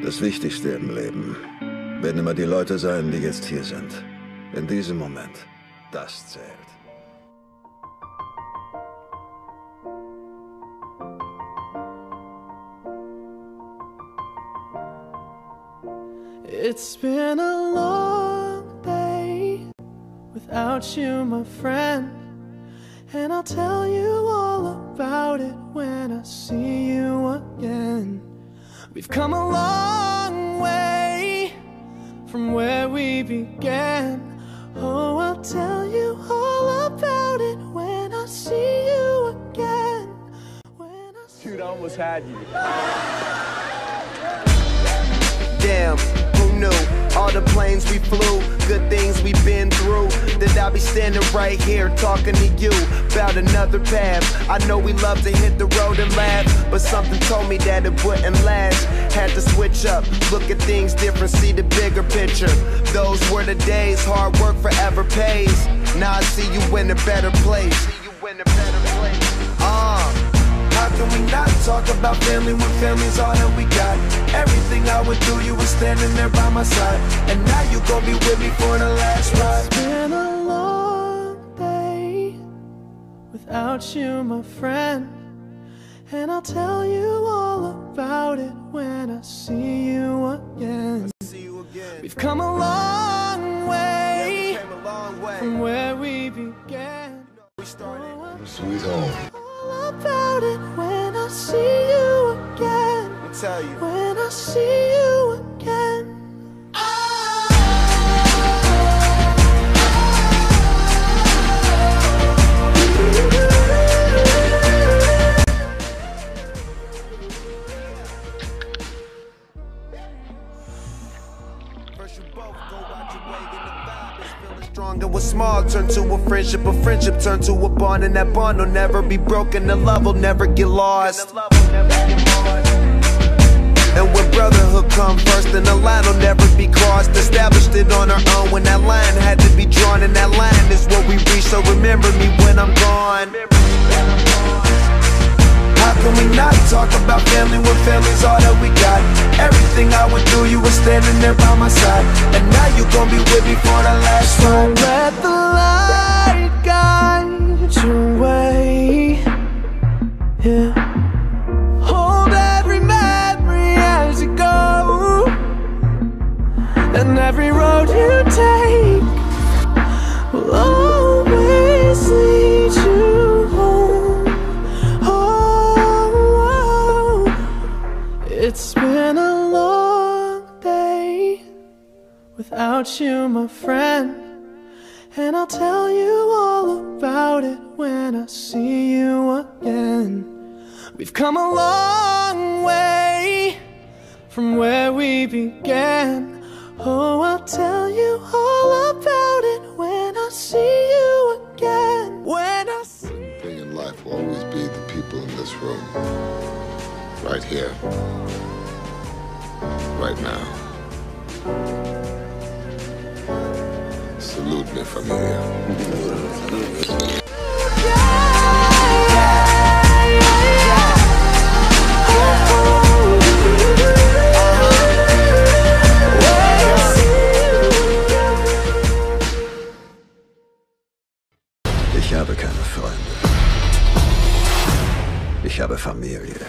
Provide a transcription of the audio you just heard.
Das Wichtigste im Leben werden immer die Leute sein, die jetzt hier sind. In diesem Moment. Das zählt. It's been a long day without you, my friend, and I'll tell you all about it when I see you again. We've come a long way from where we began. Oh, I'll tell you all about it when I see you again. Dude, I almost had you. Damn, who knew? All the planes we flew, good things we've been through. That I'll be standing right here talking to you about another path. I know we love to hit the road and laugh, but something told me that it wouldn't last. Had to switch up, look at things different, see the bigger picture. Those were the days, hard work forever pays. Now I see you in a better place. How can we not talk about family when family's all that we got? Everything I went through, you were standing there by my side, and now you gon' be with me for the last ride. It's been a long day without you, my friend, and I'll tell you all about it when I see you again. We've come a long way, from where we began. Sweet home. All about it when I see you again. I'll tell you. When I see you again. And what's small turn to a friendship turn to a bond, and that bond will never be broken. The love will never get lost. And when brotherhood come first, then the line will never be crossed. Established it on our own when that line had to be drawn, and that line is what we reach. So remember me when I'm gone. How can we not talk about family when family's all that we got? Everything I went through, you were standing there by my side, and now you gon' be with me for the last ride. Don't let the light guide your way. Yeah. Hold every memory as you go, and every road you take will always lead you home. It's been a long day without you, my friend, and I'll tell you all about it when I see you again. We've come a long way from where we began. Oh, I'll tell you all about it when I see you again. When I see you. The thing in life will always be the people in this room. Right here. Right now. Salute me from here. Ich habe keine Freunde. Ich habe Familie.